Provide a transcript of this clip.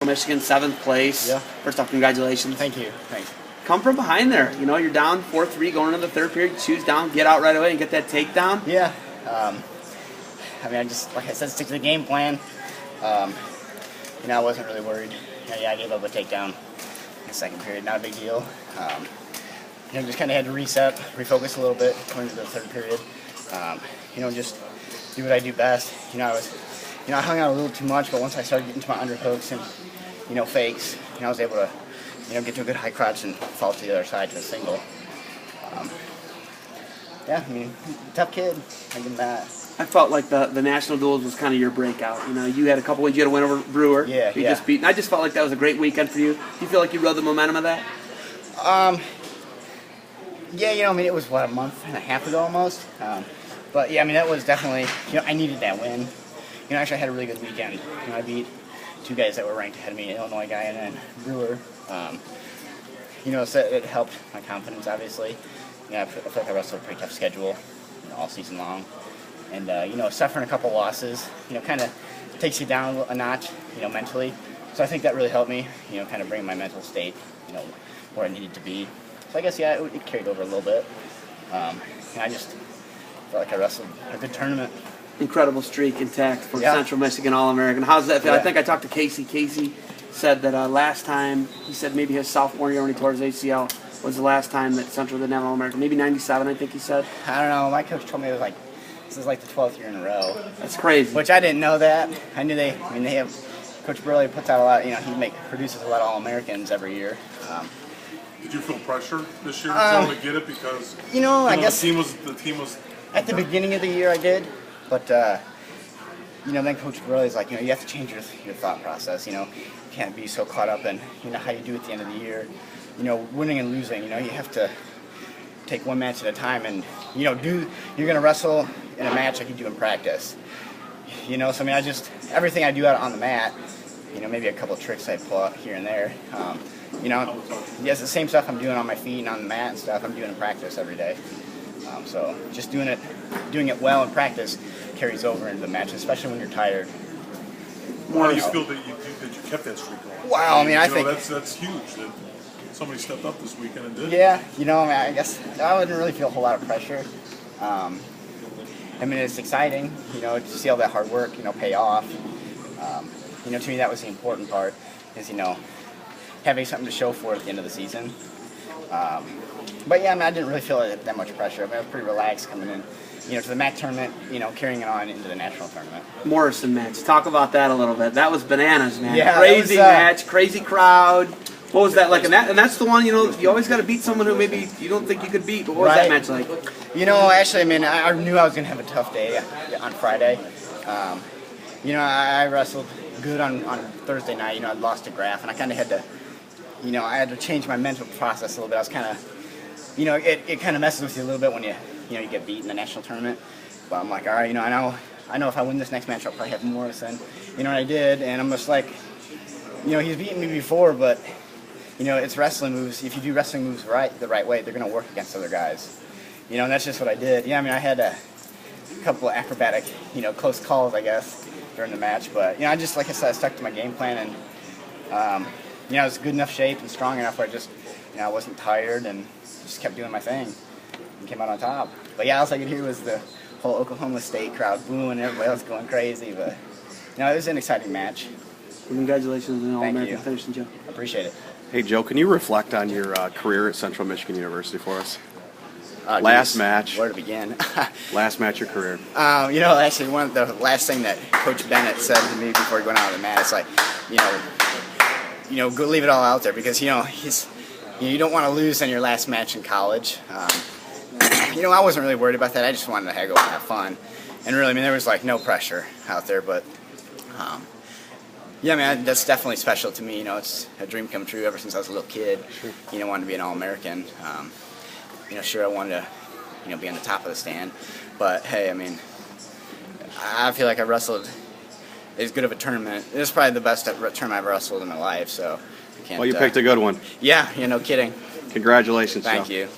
Michigan, 7th place. Yeah. First off, congratulations. Thank you. Thanks. Come from behind there. You know, you're down 4-3 going into the third period. Choose down, get out right away, and get that takedown. Yeah. I mean, I just, like I said, stick to the game plan. You know, I wasn't really worried. Yeah, I gave up a takedown in the second period. Not a big deal. You know, just kind of had to reset, refocus a little bit going into the third period. You know, just do what I do best. You know, I hung out a little too much, but once I started getting to my underhooks and, you know, fakes, you know, I was able to, you know, get to a good high crotch and fall to the other side to a single. Yeah, I mean, tough kid. I give him that. I felt like the national duels was kind of your breakout. You know, you had a couple wins. You had a win over Brewer. Yeah, you just beat. And I just felt like that was a great weekend for you. Do you feel like you rode the momentum of that? Yeah, you know, I mean, it was, what, a month and a half ago almost? But, yeah, I mean, that was definitely, you know, I needed that win. You know, actually I had a really good weekend. You know, I beat 2 guys that were ranked ahead of me, an Illinois guy and then Brewer. You know, so it helped my confidence, obviously. You know, I feel like I wrestled a pretty tough schedule, you know, all season long. And, you know, suffering a couple losses, you know, kind of takes you down a notch, you know, mentally. So I think that really helped me, you know, kind of bring my mental state, you know, where I needed to be. So I guess, yeah, it carried over a little bit. And I just felt like I wrestled a good tournament. Incredible streak intact for Central Michigan All-American. How's that feel? Yeah. I think I talked to Casey. Casey said that last time, he said maybe his sophomore year when he tore his ACL was the last time that Central didn't have an All-American. Maybe 97, I think he said. I don't know. My coach told me it was like, this is like the 12th year in a row. That's crazy. Which I didn't know that. I knew they have, Coach Burley puts out a lot, you know, produces a lot of All-Americans every year. Did you feel pressure this year to get it because you know, I guess the team was at the beginning of the year I did, but you know, then Coach Burley's like, you know, you have to change your thought process. You know, you can't be so caught up in, you know, how you do at the end of the year. You know, winning and losing. You know, you have to take one match at a time, and you know, you're gonna wrestle in a match like you do in practice. You know, so I mean, everything I do out on the mat, you know, maybe a couple of tricks I pull out here and there. You know, yes, the same stuff I'm doing on my feet and on the mat and stuff I'm doing in practice every day. So just doing it well in practice carries over into the match, especially when you're tired. How do you feel that you kept that streak going? Wow, I mean, I think that's huge that somebody stepped up this weekend and did. Yeah, you know, I mean, I guess I wouldn't really feel a whole lot of pressure. I mean, it's exciting, you know, to see all that hard work, you know, pay off. You know, to me, that was the important part, is, you know, having something to show for it at the end of the season. But yeah, I mean, I didn't really feel that much pressure. I mean, I was pretty relaxed coming in, you know, to the MAC tournament, you know, carrying it on into the national tournament. Morrison match. Talk about that a little bit. That was bananas, man. Yeah, crazy match, crazy crowd. What was that like? And that's the one, you know, you always got to beat someone who maybe you don't think you could beat. But what was that match like? You know, actually, I mean, I knew I was going to have a tough day on Friday. You know, I wrestled good on Thursday night. You know, I'd lost to Graf, and I kind of had to, you know, I had to change my mental process a little bit. I was kind of, you know, it kind of messes with you a little bit when you get beat in the national tournament. But I'm like, all right, you know, I know if I win this next match, I'll probably have Morrison. You know, and I did, and I'm just like, you know, he's beaten me before, but, you know, it's wrestling moves. If you do wrestling moves the right way, they're going to work against other guys. You know, and that's just what I did. Yeah, I mean, I had a couple of acrobatic, you know, close calls, I guess, during the match. But, you know, I just, like I said, I stuck to my game plan, and, you know, I was in good enough shape and strong enough where I just, you know, I wasn't tired and just kept doing my thing and came out on top. But, yeah, all I could hear was the whole Oklahoma State crowd booing and everybody else going crazy. But, you know, it was an exciting match. Congratulations on the All-American finishing, Joe. I appreciate it. Hey, Joe, can you reflect on your career at Central Michigan University for us? Last match. Where to begin? Last match of your career. You know, actually, the last thing that Coach Bennett said to me before he went out on the mat is like, you know, go leave it all out there because, you know, you don't want to lose in your last match in college. You know, I wasn't really worried about that. I just wanted to go and have fun. And really, I mean, there was like no pressure out there, but yeah, I mean, that's definitely special to me. You know, it's a dream come true ever since I was a little kid. Sure. You know, wanted to be an All-American. You know, sure, I wanted to, you know, be on the top of the stand. But, hey, I mean, I feel like I wrestled as good of a tournament. This is probably the best tournament I've wrestled in my life, so I can't... Well, you picked a good one. Yeah, you know, kidding. Congratulations, Thank Joe. you.